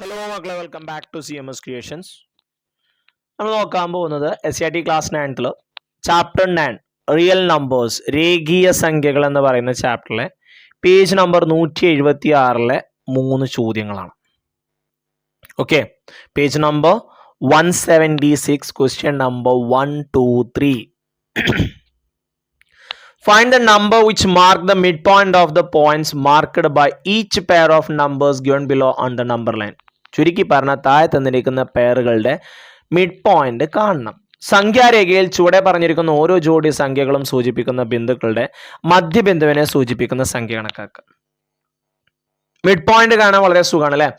Hello മക്കളെ, welcome back to CMS creations. നമ്മൾ നോക്കാൻ പോകുന്നത് SCRT class 9 chapter 9 real numbers രേഖീയ സംഖ്യകൾ എന്ന് പറയുന്ന ചാപ്റ്ററിലെ പേജ് നമ്പർ 176 3 ചോദ്യങ്ങളാണ്. Okay, page number 176, question number 1, 2, 3. Find the number which mark the midpoint of the points marked by each pair of numbers given below on the number line. ചുരുക്കി പറഞ്ഞ താഴെ തന്നിരിക്കുന്ന പെയറുകളുടെ mid point കാണണം. സംഖ്യാരേഖയിൽ ചുവടെ പറഞ്ഞിരിക്കുന്ന ഓരോ ജോഡി സംഖ്യകളും സൂചിപ്പിക്കുന്ന ബിന്ദുക്കളുടെ മധ്യബിന്ദുവിനെ സൂചിപ്പിക്കുന്ന സംഖ്യ കണക്കാക്കുക. മിഡ് പോയിന്റ് കാണാൻ വളരെ സുഖമാണ് അല്ലെ.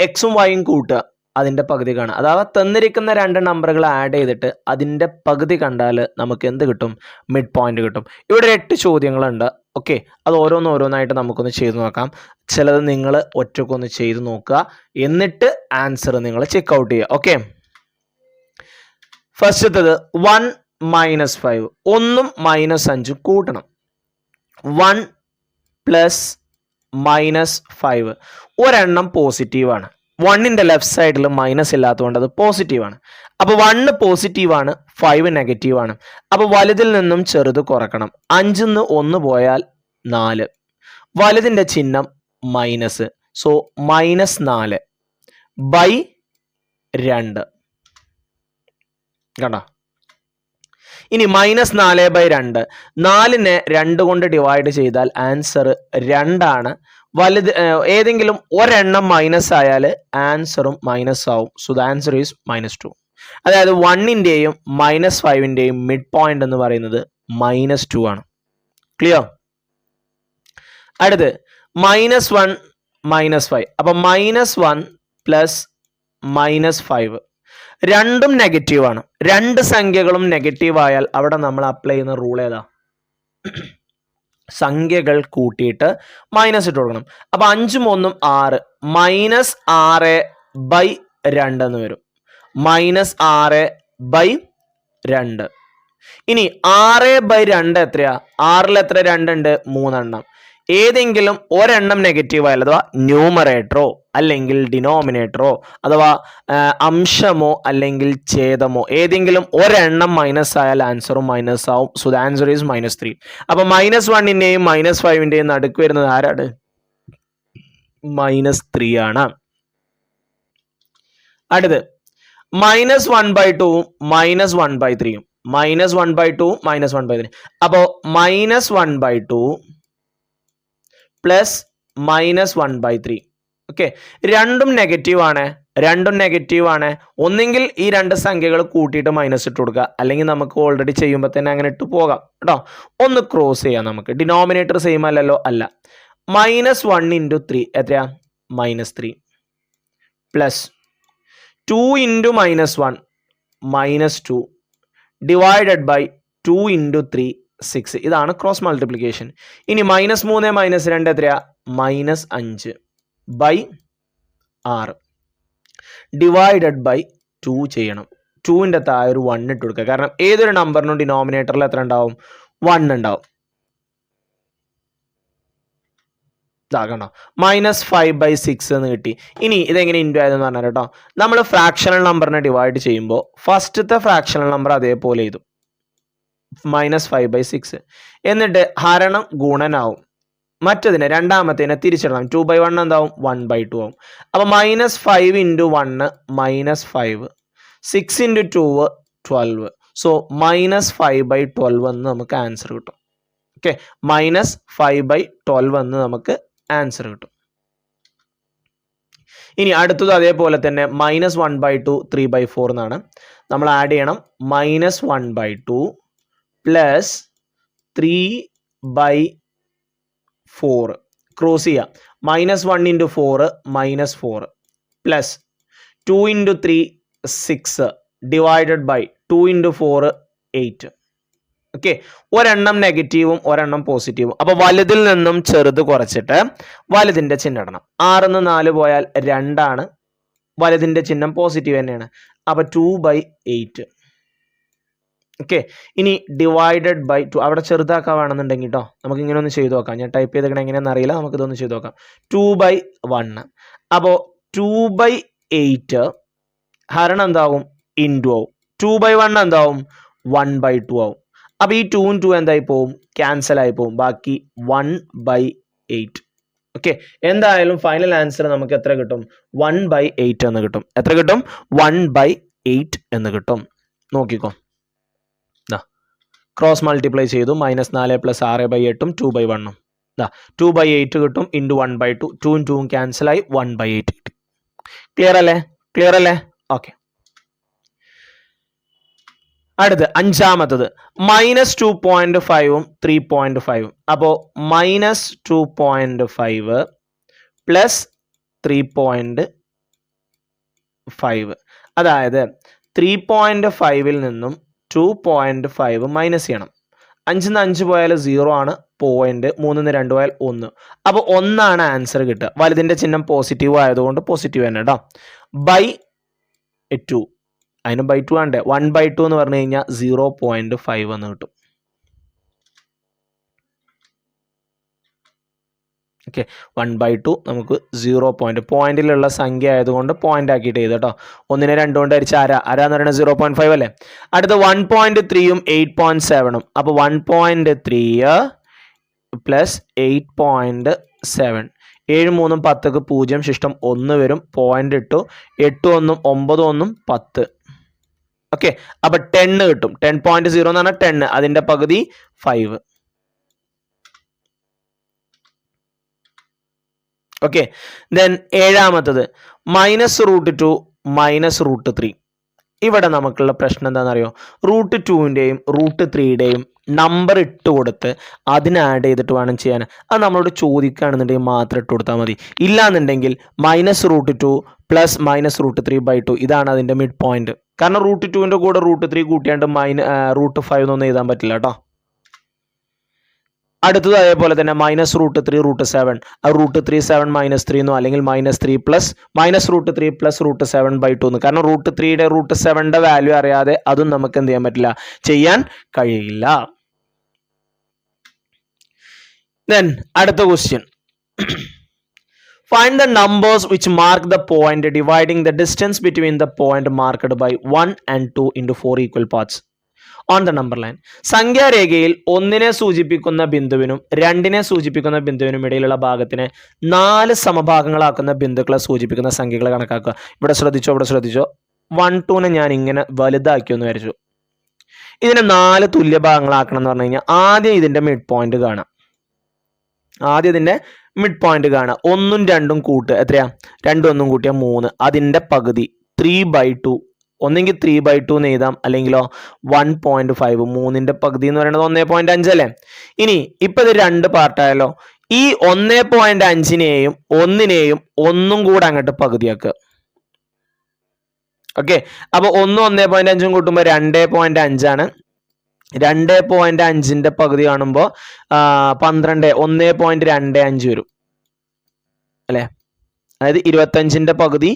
എക്സും വൈയും കൂട്ടുക, അതിന്റെ പകുതി കാണുക. അഥവാ തന്നിരിക്കുന്ന രണ്ട് നമ്പറുകൾ ആഡ് ചെയ്തിട്ട് അതിന്റെ പകുതി കണ്ടാൽ നമുക്ക് എന്ത് കിട്ടും? മിഡ് പോയിന്റ് കിട്ടും. ഇവിടെ 8 ചോദ്യങ്ങളുണ്ട്. ഓക്കെ, അത് ഓരോന്നായിട്ട് നമുക്കൊന്ന് ചെയ്തു നോക്കാം. ചിലത് നിങ്ങൾ ഒറ്റക്കൊന്ന് ചെയ്തു നോക്കുക, എന്നിട്ട് ആൻസർ നിങ്ങൾ ചെക്ക് ഔട്ട് ചെയ്യുക. ഓക്കെ, ഫസ്റ്റത്തത് 1 - 5, 1 - 5 കൂട്ടണം. 1 + -5 ഒരെണ്ണം പോസിറ്റീവാണ്. 1ന്റെ ലെഫ്റ്റ് സൈഡിൽ മൈനസ് ഇല്ലാത്തതുകൊണ്ട് അത് പോസിറ്റീവാണ്. അപ്പോൾ 1 പോസിറ്റീവാണ്, 5 നെഗറ്റീവാണ്. അപ്പോൾ വലുതിൽ നിന്നും ചെറുത് കുറക്കണം. 5ന്ന് 1 പോയാൽ 4. വലുതിന്റെ ചിഹ്നം മൈനസ്, സോ -4 / 2. കണ്ടോ? ഇനി -4 / 2, 4നെ 2 കൊണ്ട് ഡിവൈഡ് ചെയ്താൽ ആൻസർ 2 ആണ്. വലുത് ഏതെങ്കിലും ഒരെണ്ണം മൈനസ് ആയാൽ ആൻസറും മൈനസ് ആവും. So the answer is -2. അതായത് 1ന്റെയും -5ന്റെയും മിഡ് പോയിന്റ് എന്ന് പറയുന്നത് -2 ആണ്. ക്ലിയർ? അടുത്ത് -1 - 5. അപ്പൊ -1 + -5 രണ്ടും നെഗറ്റീവ് ആണ്. രണ്ട് സംഖ്യകളും നെഗറ്റീവ് ആയാൽ അവിടെ നമ്മൾ അപ്ലൈ ചെയ്യുന്ന റൂൾ ഏതാ? സംഖ്യകൾ കൂട്ടിയിട്ട് മൈനസ് ഇട്ട് കൊടുക്കണം. അപ്പൊ 5ഉം 1ഉം 6, -6/2 എന്ന് വരും. -6/2. ഇനി 6/2 എത്രയാ? 6ൽ എത്ര 2 ഉണ്ട്? 3 എണ്ണം. ഏതെങ്കിലും ഒരെണ്ണം നെഗറ്റീവ് ആയാൽ അഥവാ ന്യൂമറേറ്ററോ അല്ലെങ്കിൽ ഡിനോമിനേറ്ററോ അഥവാ അംശമോ അല്ലെങ്കിൽ ഛേദമോ ഏതെങ്കിലും ഒരെണ്ണം മൈനസ് ആയാൽ ആൻസറും മൈനസ് ആവും. So the answer is -3. അപ്പൊ -1ന്റെയും -5ന്റെയും നടുക്ക് വരുന്നത് ആരാണ്? -3 ആണ്. അടുത്ത് -1/2 -1/3. -1/2 -1/3. അപ്പോ -1/2 + -1/3. ഓക്കെ, രണ്ടും നെഗറ്റീവ് ആണ്. ഒന്നെങ്കിൽ ഈ രണ്ട് സംഖ്യകൾ കൂട്ടിയിട്ട് മൈനസ് ഇട്ട് കൊടുക്കുക, അല്ലെങ്കിൽ നമുക്ക് ഓൾറെഡി ചെയ്യുമ്പോൾ തന്നെ അങ്ങനെ ഇട്ട് പോകാം കേട്ടോ. ഒന്ന് ക്രോസ് ചെയ്യാം. നമുക്ക് ഡിനോമിനേറ്റർ സെയിം അല്ലല്ലോ. അല്ല. -1 × 3 എത്രയാ? -3 പ്ലസ് 2 × -1 -2 ഡിവൈഡഡ് ബൈ 2 × 3 6. ഇതാണ് ക്രോസ് മൾട്ടിപ്ലിക്കേഷൻ. ഇനി -3 - 2 എത്രയാ? -5/6 ഡിവൈഡഡ് ബൈ 2 ചെയ്യണം. 2ന്റെ താഴെ ഒരു 1 ഇട്ട് കൊടുക്കുക. കാരണം ഏതൊരു നമ്പറിനും ഡിനോമിനേറ്ററിൽ എത്ര ഉണ്ടാവും? 1 ഉണ്ടാവും. ഇതാകണോ? -5/6 എന്ന് കിട്ടി. ഇനി ഇതെങ്ങനെ ഇൻറ്റു ആയതെന്ന് പറഞ്ഞാൽ കേട്ടോ, നമ്മൾ ഫ്രാക്ഷണൽ നമ്പറിനെ ഡിവൈഡ് ചെയ്യുമ്പോൾ ഫസ്റ്റത്തെ ഫ്രാക്ഷണൽ നമ്പർ അതേപോലെ ചെയ്തു, -5/6. എന്നിട്ട് ഹരണം ഗുണനാവും. മറ്റതിനെ രണ്ടാമത്തേനെ തിരിച്ചിടണം. 2/1 എന്താവും? 1/2 ആവും. അപ്പൊ -5 × 1 -5, 6 × 2 12. സോ -5/12 എന്ന് നമുക്ക് ആൻസർ കിട്ടും. ഓക്കെ, -5/12 എന്ന് നമുക്ക് ആൻസർ കിട്ടും. ഇനി അടുത്തത് അതേപോലെ തന്നെ -1/2 3/4 എന്നാണ്. നമ്മൾ ആഡ് ചെയ്യണം. -1/2 + 3/4 ക്രോസ് ചെയ്യാം. -1 × 4 -4 പ്ലസ് 2 × 3 6 ഡിവൈഡഡ് ബൈ 2 × 4 8. ഓക്കെ, ഒരെണ്ണം നെഗറ്റീവും ഒരെണ്ണം പോസിറ്റീവും. അപ്പൊ വലുതിൽ നിന്നും ചെറുത് കുറച്ചിട്ട് വലുതിന്റെ ചിഹ്നം ഇടണം. 6ന്ന് 4 പോയാൽ 2 ആണ്. വലുതിന്റെ ചിഹ്നം പോസിറ്റീവ് തന്നെയാണ്. അപ്പൊ 2/8. ഓക്കെ, ഇനി ഡിവൈഡഡ് ബൈ 2. അവിടെ ചെറുതാക്കാൻ വേണമെന്നുണ്ടെങ്കിൽ കേട്ടോ നമുക്ക് ഇങ്ങനെ ഒന്ന് ചെയ്ത് നോക്കാം. ഞാൻ ടൈപ്പ് ചെയ്തേക്കണ എങ്ങനെയാണെന്ന് അറിയില്ല, നമുക്ക് ഇതൊന്ന് ചെയ്ത് നോക്കാം. 2/1. അപ്പോൾ 2/8 8 ഹരണം എന്താവും ഇൻറ്റു ആവും 2/1 എന്താവും 1/2 ആവും. അപ്പോൾ ഈ 2 2 എന്തായി പോവും ക്യാൻസൽ ആയി പോവും ബാക്കി 1/8. ഓക്കെ എന്തായാലും ഫൈനൽ ആൻസർ നമുക്ക് എത്ര കിട്ടും 1/8 എന്ന് കിട്ടും. എത്ര കിട്ടും 1/8 എന്ന് കിട്ടും. നോക്കിക്കോ ക്രോസ് മൾട്ടിപ്ലൈ ചെയ്തു -4 + 6/8 2/1 2/8 കിട്ടും ഇൻറ്റു 1/2 2 2 ക്യാൻസൽ ആയി 1/8 കിട്ടി. ക്ലിയർ അല്ലേ ഓക്കെ. അടുത്ത് അഞ്ചാമത്തത് -2.5 3.5. അപ്പോൾ -2.5 പ്ലസ് 3.5 അതായത് 3.5 നിന്നും 2.5 മൈനസ് ചെയ്യണം. 5 5 പോയാൽ 0 ആണ്, 0.3 2 പോയാൽ 1. അപ്പോൾ 1 ആൻസർ കിട്ടുക. വലുതിൻ്റെ ചിഹ്നം പോസിറ്റീവ് ആയതുകൊണ്ട് പോസിറ്റീവ് തന്നെ കേട്ടോ. /2 അതിന് /2 ആണ്. 1/2 എന്ന് പറഞ്ഞു കഴിഞ്ഞാൽ 0.5 എന്ന് കിട്ടും. ഓക്കെ 1/2 നമുക്ക് 0 പോയിന്റിലുള്ള സംഖ്യ ആയതുകൊണ്ട് പോയിന്റ് ആക്കിയിട്ട് ചെയ്ത് കേട്ടോ. 1നെ 2 കൊണ്ട് ഹരിച്ച ആരാന്ന് പറയുന്നത് 0.5 അല്ലേ. അടുത്ത 1.3 8.7. അപ്പോൾ 1.3 പ്ലസ് 8.7 7 3 10 0 ശിഷ്ടം 1 വരും. പോയിന്റ് ഇട്ടു 8 1 9 1 10. ഓക്കെ അപ്പൊ 10 കിട്ടും. 10.0 എന്ന് പറഞ്ഞാൽ 10 അതിന്റെ പകുതി 5. ഓക്കെ ദെൻ ഏഴാമത്തത് -√2 -√3. ഇവിടെ നമുക്കുള്ള പ്രശ്നം എന്താണെന്നറിയോ √2ൻ്റെയും √3യുടെയും നമ്പർ ഇട്ട് കൊടുത്ത് അതിന് ആഡ് ചെയ്തിട്ട് വേണം ചെയ്യാൻ. അത് നമ്മളോട് ചോദിക്കുകയാണെന്നുണ്ടെങ്കിൽ മാത്രം ഇട്ട് കൊടുത്താൽ മതി. ഇല്ലാന്നുണ്ടെങ്കിൽ -√2 പ്ലസ് -√3/2 ഇതാണ് അതിൻ്റെ മിഡ് പോയിന്റ്. കാരണം √2ൻ്റെ കൂടെ √3 കൂട്ടിയാണ്ട് √5 എന്നൊന്നും എഴുതാൻ പറ്റില്ല കേട്ടോ. അടുത്തത് അതേപോലെ തന്നെ -√3 √7 √3 7 -3 എന്നോ അല്ലെങ്കിൽ -3 പ്ലസ് -√3 പ്ലസ് √7/2 എന്ന്. കാരണം √3യുടെ √7ൻ്റെ വാല്യൂ അറിയാതെ അതും നമുക്ക് എന്ത് ചെയ്യാൻ പറ്റില്ല ചെയ്യാൻ കഴിയില്ല. ദെൻ അടുത്ത question find the numbers which mark the point dividing the distance between the point marked by 1 and 2 into 4 equal parts on the number line. സംഖ്യാരേഖയിൽ 1നെ സൂചിപ്പിക്കുന്ന ബിന്ദുവിനും 2നെ സൂചിപ്പിക്കുന്ന ബിന്ദുവിനും ഇടയിലുള്ള ഭാഗത്തിനെ 4 സമഭാഗങ്ങളാക്കുന്ന ബിന്ദുക്കളെ സൂചിപ്പിക്കുന്ന സംഖ്യകൾ കണക്കാക്കുക. ഇവിടെ ശ്രദ്ധിച്ചോ 1 2നെ ഞാൻ ഇങ്ങനെ വലുതാക്കി എന്ന് വരച്ചു. ഇതിനെ 4 തുല്യ ഭാഗങ്ങളാക്കണം എന്ന് പറഞ്ഞു കഴിഞ്ഞാൽ ആദ്യം ഇതിന്റെ മിഡ് പോയിന്റ് കാണാം. മിഡ് പോയിന്റ് കാണാം. 1ഉം 2ഉം കൂട്ടുക എത്രയാ 2 1 കൂട്ടിയാൽ 3 അതിന്റെ പകുതി 3/2. ഒന്നെങ്കിൽ 3/2 എന്ന് എഴുതാം അല്ലെങ്കിലോ 1.5 3ന്റെ പകുതി എന്ന് പറയുന്നത് 1.5 അല്ലേ. ഇനി ഇപ്പൊ ഇത് 2 പാർട്ടായാലോ. ഈ 1.5നെയും 1നെയും 1ഉം കൂടെ അങ്ങോട്ട് പകുതിയാക്കുക. ഓക്കെ അപ്പൊ 1.5 കൂട്ടുമ്പോൾ 2.5 ആണ്. 2.5ന്റെ പകുതി കാണുമ്പോൾ 12 1.25 വരും അല്ലേ. അതായത് 25ന്റെ പകുതി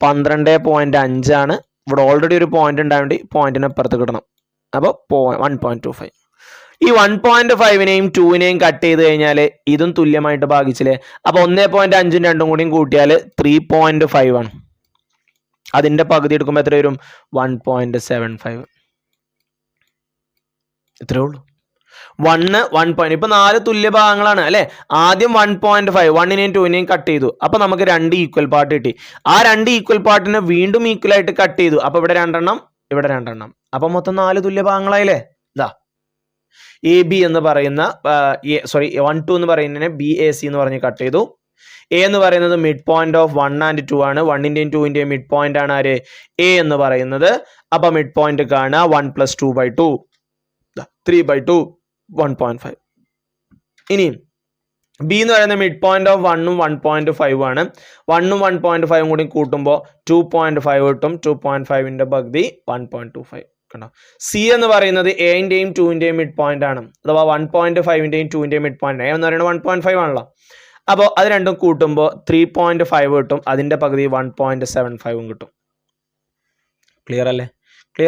12.5 ആണ്. ഇവിടെ ഓൾറെഡി ഒരു പോയിന്റ് ഉണ്ടായതുകൊണ്ട് പോയിന്റിന് അപ്പുറത്ത് കിട്ടണം. അപ്പോൾ 1.25. ഈ 1.5നെയും 2നെയും കട്ട് ചെയ്ത് കഴിഞ്ഞാൽ ഇതും തുല്യമായിട്ട് ഭാഗിച്ചില്ലേ. അപ്പോൾ 1.5 2 കൂടിയും കൂട്ടിയാൽ 3.5 ആണ്. അതിന്റെ പകുതി എടുക്കുമ്പോൾ എത്ര വരും 1.75. ഇത്രേ ഉള്ളൂ. 1 ഇപ്പൊ 4 തുല്യ ഭാഗങ്ങളാണ് അല്ലെ. ആദ്യം 1.5 1നെയും 2നെയും കട്ട് ചെയ്തു. അപ്പൊ നമുക്ക് 2 ഈക്വൽ പാർട്ട് കിട്ടി. ആ 2 ഈക്വൽ പാർട്ടിനെ വീണ്ടും ഈക്വൽ ആയിട്ട് കട്ട് ചെയ്തു. അപ്പൊ ഇവിടെ 2 എണ്ണം ഇവിടെ 2 എണ്ണം. അപ്പൊ മൊത്തം 4 തുല്യ ഭാഗങ്ങളായില്ലേ. ഇതാ AB എന്ന് പറയുന്ന 1 2 എന്ന് പറയുന്നതിനെ BAC എന്ന് പറഞ്ഞ് കട്ട് ചെയ്തു. A എന്ന് പറയുന്നത് മിഡ് പോയിന്റ് ഓഫ് 1 and 2 ആണ്. 1ന്റെയും 2ന്റെയും മിഡ് പോയിന്റ് ആണ് ആര് A എന്ന് പറയുന്നത്. അപ്പൊ മിഡ് പോയിന്റ് കാണുക 1 + 2/2 3/2 1.5. ഇനി ബി എന്ന് പറയുന്ന മിഡ് പോയിന്റ് ഓഫ് 1ഉം 1.5 ആണ്. 1ഉം 1.5 കൂടി കൂട്ടുമ്പോൾ 2.5 കിട്ടും. 2.5ന്റെ പകുതി 1.25 കണ്ടോ. സി എന്ന് പറയുന്നത് എൻ്റെയും 2ന്റെയും മിഡ് പോയിന്റ് ആണ്. അഥവാ 1.5ന്റെയും 2ന്റെയും മിഡ് പോയിന്റ്. എ എന്ന് പറയുന്നത് 1.5 ആണല്ലോ. അപ്പോൾ അത് രണ്ടും കൂട്ടുമ്പോൾ 3.5 കിട്ടും. അതിന്റെ പകുതി 1.75 കിട്ടും. ക്ലിയർ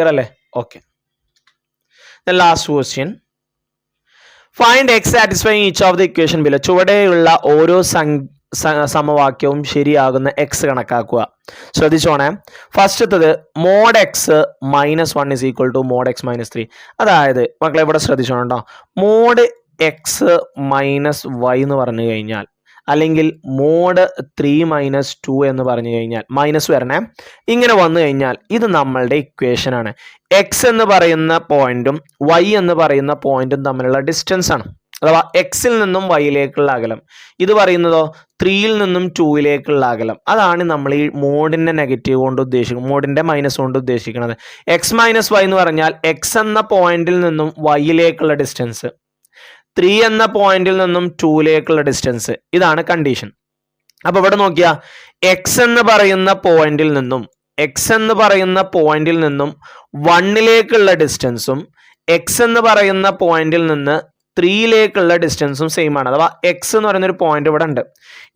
അല്ലേ okay. The last question. Find x satisfying each of the equation below. ചുവടെയുള്ള ഓരോ സമവാക്യവും ശരിയാകുന്ന എക്സ് കണക്കാക്കുക. ശ്രദ്ധിച്ചോണേ. ഫസ്റ്റത്തത് mod x minus 1 is equal to mod x minus 3. അതായത് മക്കളെ ഇവിടെ ശ്രദ്ധിച്ചോണം കേട്ടോ. മോഡ് എക്സ് മൈനസ് വൈ എന്ന് പറഞ്ഞു കഴിഞ്ഞാൽ, അല്ലെങ്കിൽ മോഡ് 3 മൈനസ് 2 എന്ന് പറഞ്ഞു കഴിഞ്ഞാൽ, മൈനസ് വരണേ, ഇങ്ങനെ വന്നു കഴിഞ്ഞാൽ ഇത് നമ്മളുടെ ഇക്വേഷൻ ആണ്. എക്സ് എന്ന് പറയുന്ന പോയിന്റും വൈ എന്ന് പറയുന്ന പോയിന്റും തമ്മിലുള്ള ഡിസ്റ്റൻസ് ആണ്, അഥവാ എക്സിൽ നിന്നും വൈയിലേക്കുള്ള അകലം. ഇത് പറയുന്നതോ 3യിൽ നിന്നും 2യിലേക്കുള്ള അകലം. അതാണ് നമ്മൾ ഈ മോഡിന്റെ നെഗറ്റീവ് കൊണ്ട് ഉദ്ദേശിക്കുന്നത്, മോഡിന്റെ മൈനസ് കൊണ്ട് ഉദ്ദേശിക്കുന്നത്. എക്സ് മൈനസ് വൈ എന്ന് പറഞ്ഞാൽ എക്സ് എന്ന പോയിന്റിൽ നിന്നും വൈയിലേക്കുള്ള ഡിസ്റ്റൻസ്, 3 എന്ന പോയിന്റിൽ നിന്നും 2യിലേക്കുള്ള ഡിസ്റ്റൻസ്. ഇതാണ് കണ്ടീഷൻ. അപ്പൊ ഇവിടെ നോക്കിയാ, എക്സ് എന്ന് പറയുന്ന പോയിന്റിൽ നിന്നും 1ലേക്കുള്ള ഡിസ്റ്റൻസും എക്സ് എന്ന് പറയുന്ന പോയിന്റിൽ നിന്ന് 3യിലേക്കുള്ള ഡിസ്റ്റൻസും സെയിം ആണ്. അഥവാ എക്സ് എന്ന് പറയുന്ന ഒരു പോയിന്റ് ഇവിടെ ഉണ്ട്,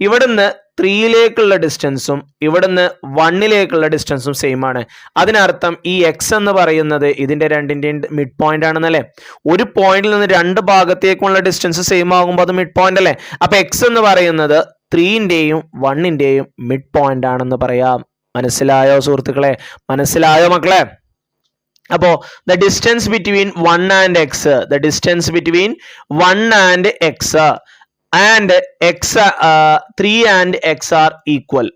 ഇവിടുന്ന് 3യിലേക്കുള്ള ഡിസ്റ്റൻസും ഇവിടുന്ന് 1ലേക്കുള്ള ഡിസ്റ്റൻസും സെയിം ആണ്. അതിനർത്ഥം ഈ എക്സ് എന്ന് പറയുന്നത് ഇതിന്റെ രണ്ടിന്റെയും മിഡ് പോയിന്റ് ആണെന്നല്ലേ. ഒരു പോയിന്റിൽ നിന്ന് രണ്ട് ഭാഗത്തേക്കുള്ള ഡിസ്റ്റൻസ് സെയിം ആകുമ്പോൾ അത് മിഡ് പോയിന്റ് അല്ലേ. അപ്പൊ എക്സ് എന്ന് പറയുന്നത് 3ന്റെയും 1ന്റെയും മിഡ് പോയിന്റ് ആണെന്ന് പറയാം. മനസ്സിലായോ സുഹൃത്തുക്കളെ? മനസ്സിലായോ മക്കളെ? അപ്പോ the distance between 1 and x, the distance between 1 and x and x 3 and x are equal.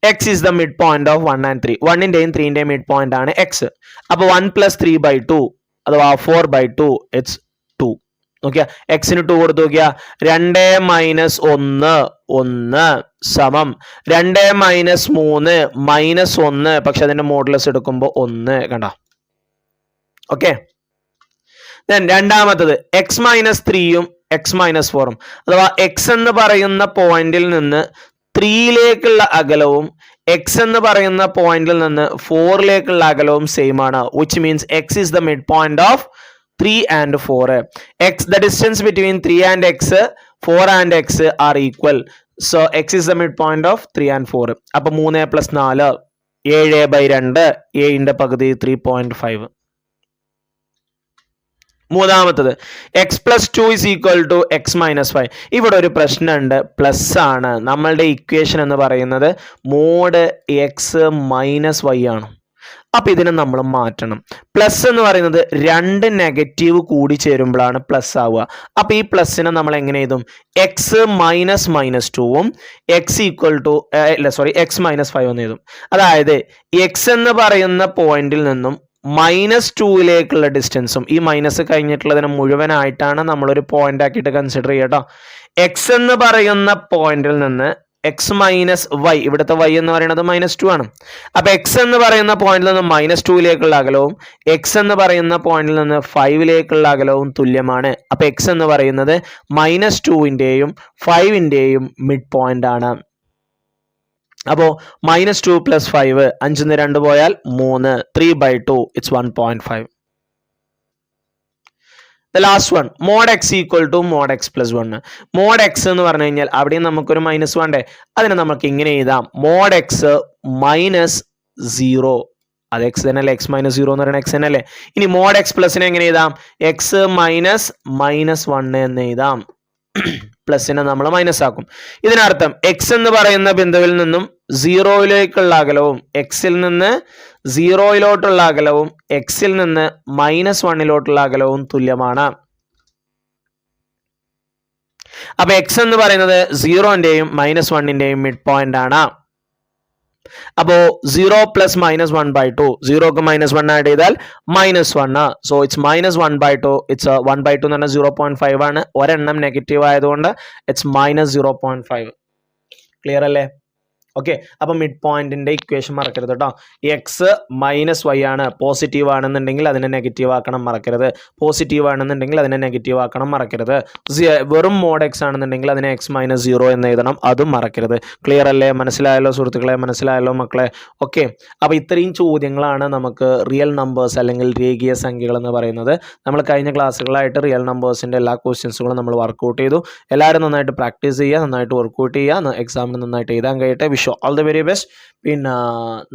X is the mid point of 1 and 3. 1ന്റെയും 3ന്റെയും മിഡ് പോയിന്റ് ആണ് എക്സ്. അപ്പൊ 1 + 3/2 അഥവാ 4/2 ഇറ്റ്സ് 2. നോക്കിയാ, എക്സിന് 2 കൊടുത്തു നോക്കിയാ, 2 - 1 1 സമം 2 - 3 -1, പക്ഷെ അതിന്റെ മോഡുലസ് എടുക്കുമ്പോൾ 1. കണ്ടോ? ഓക്കെ. രണ്ടാമത്തത് എക്സ് മൈനസ് 3യും എക്സ് മൈനസ് 4ഉം, അഥവാ എക്സ് എന്ന് പറയുന്ന പോയിന്റിൽ നിന്ന് 3യിലേക്കുള്ള അകലവും എക്സ് എന്ന് പറയുന്ന പോയിന്റിൽ നിന്ന് 4ലേക്കുള്ള അകലവും സെയിം ആണ്. Which means X is the mid point of 3 and 4. X, the distance between 3 and x, 4 and x are equal. So x is the midpoint of 3 and 4. അപ്പോൾ 3 + 4 7/2, ന്റെ പകുതി 3.5. മൂന്നാമത്തത് X + 2 is equal to x - 5. ഇവിടെ ഒരു പ്രശ്നമുണ്ട്, plus ആണ്. നമ്മളുടെ equation എന്ന് പറയുന്നത് മോഡ് എക്സ് മൈനസ് വൈ ആണ്. അപ്പൊ ഇതിനെ നമ്മൾ മാറ്റണം. പ്ലസ് എന്ന് പറയുന്നത് 2 നെഗറ്റീവ് കൂടി ചേരുമ്പോഴാണ് പ്ലസ് ആവുക. അപ്പൊ ഈ പ്ലസിനെ നമ്മൾ എങ്ങനെ എഴുതും? എക്സ് മൈനസ് -2ഉം എക്സ് -5 എന്ന് എഴുതും. അതായത് എക്സ് എന്ന് പറയുന്ന പോയിന്റിൽ നിന്നും -2ലേക്കുള്ള ഡിസ്റ്റൻസും, ഈ മൈനസ് കഴിഞ്ഞിട്ടുള്ളതിനെ മുഴുവനായിട്ടാണ് നമ്മളൊരു പോയിന്റ് ആക്കിയിട്ട് കൺസിഡർ ചെയ്യട്ടോ. എക്സ് എന്ന് പറയുന്ന പോയിന്റിൽ നിന്ന് എക്സ് മൈനസ് വൈ, ഇവിടുത്തെ വൈ എന്ന് പറയുന്നത് -2 ആണ്. അപ്പൊ എക്സ് എന്ന് പറയുന്ന പോയിന്റിൽ നിന്ന് -2ലേക്കുള്ള അകലവും എക്സ് എന്ന് പറയുന്ന പോയിന്റിൽ നിന്ന് 5ലേക്കുള്ള അകലവും തുല്യമാണ്. അപ്പൊ എക്സ് എന്ന് പറയുന്നത് -2ന്റെയും 5ന്റെയും മിഡ് പോയിന്റ് ആണ്. അപ്പോ -2 + 5, 5 - 2 പോയാൽ 3, 3/2 it's 1.5. The last one, mod x equal to mod x + 1. mod x എന്ന് പറഞ്ഞു കഴിഞ്ഞാൽ അവിടെയും നമുക്കൊരു മൈനസ് വേണ്ടേ. അതിനെ നമുക്ക് ഇങ്ങനെ എഴുതാം, mod x -0. അത് എക്സ് തന്നെയല്ലേ, x - 0 എന്ന് പറയുന്നത് എക്സ് തന്നെയല്ലേ. ഇനി mod x പ്ലസിനെ എങ്ങനെ എഴുതാം? x -1 എന്ന് എഴുതാം. പ്ലസിനെ നമ്മൾ മൈനസ് ആക്കും. ഇതിനർത്ഥം എക്സ് എന്ന് പറയുന്ന ബിന്ദുവിൽ നിന്നും 0യിലേക്കുള്ള അകലവും എക്സിൽ നിന്ന് 0യിലോട്ടുള്ള അകലവും എക്സിൽ നിന്ന് -1ലോട്ടുള്ള അകലവും തുല്യമാണ്. അപ്പൊ എക്സ് എന്ന് പറയുന്നത് 0ന്റെയും -1ന്റെയും മിഡ് പോയിന്റ് ആണ്. അപ്പോ 0 + -1/2, 0ക്ക് -1 ആഡ് ചെയ്താൽ -1. So it's -1/2. ഇറ്റ്സ് 1/2 എന്ന് പറഞ്ഞാൽ 0.5 ആണ്. ഒരെണ്ണം നെഗറ്റീവ് ആയതുകൊണ്ട് ഇറ്റ്സ് -0.5. ക്ലിയർ അല്ലേ? ഓക്കെ. അപ്പൊ മിഡ് പോയിന്റിന്റെ ഇക്വേഷൻ മറക്കരുത് കേട്ടോ. എക്സ് -y ആണ്. പോസിറ്റീവ് ആണെന്നുണ്ടെങ്കിൽ അതിനെ നെഗറ്റീവ് ആക്കണം, മറക്കരുത്. പോസിറ്റീവ് ആണെന്നുണ്ടെങ്കിൽ അതിനെ നെഗറ്റീവ് ആക്കണം, മറക്കരുത്. വെറും മോഡ് എക്സ് ആണെന്നുണ്ടെങ്കിൽ അതിനെ x - 0 എന്ന് എഴുതണം, അതും മറക്കരുത്. ക്ലിയർ അല്ലേ? മനസ്സിലായല്ലോ സുഹൃത്തുക്കളെ? മനസ്സിലായല്ലോ മക്കളെ? ഓക്കെ. അപ്പൊ ഇത്രയും ചോദ്യങ്ങളാണ് നമുക്ക് റിയൽ നമ്പേഴ്സ് അല്ലെങ്കിൽ രേഖീയ സംഖ്യകൾ എന്ന് പറയുന്നത്. നമ്മൾ കഴിഞ്ഞ ക്ലാസ്സുകളായിട്ട് റിയൽ നമ്പേഴ്സിന്റെ എല്ലാ ക്വസ്റ്റ്യൻസുകളും നമ്മൾ വർക്ക്ഔട്ട് ചെയ്തു. എല്ലാവരും നന്നായിട്ട് പ്രാക്ടീസ് ചെയ്യുക, നന്നായിട്ട് വർക്ക്ഔട്ട് ചെയ്യുക, എക്സാമിന് നന്നായിട്ട് എഴുതാൻ കഴിയട്ടെ. Wish all the very best. പിന്നെ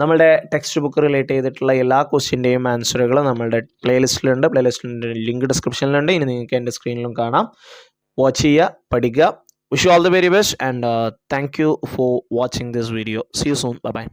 നമ്മുടെ ടെക്സ്റ്റ് ബുക്ക് റിലേറ്റ് ചെയ്തിട്ടുള്ള എല്ലാ ക്വസ്റ്റ്യൻ്റെയും ആൻസറുകൾ നമ്മുടെ പ്ലേലിസ്റ്റിലുണ്ട്. പ്ലേലിസ്റ്റിൻ്റെ ലിങ്ക് ഡിസ്ക്രിപ്ഷനിലുണ്ട്. ഇനി നിങ്ങൾക്ക് എൻ്റെ സ്ക്രീനിലും കാണാം. വാച്ച് ചെയ്യുക, പഠിക്കുക. Wish you all the very best, and thank you for watching this video. See you soon. Bye bye.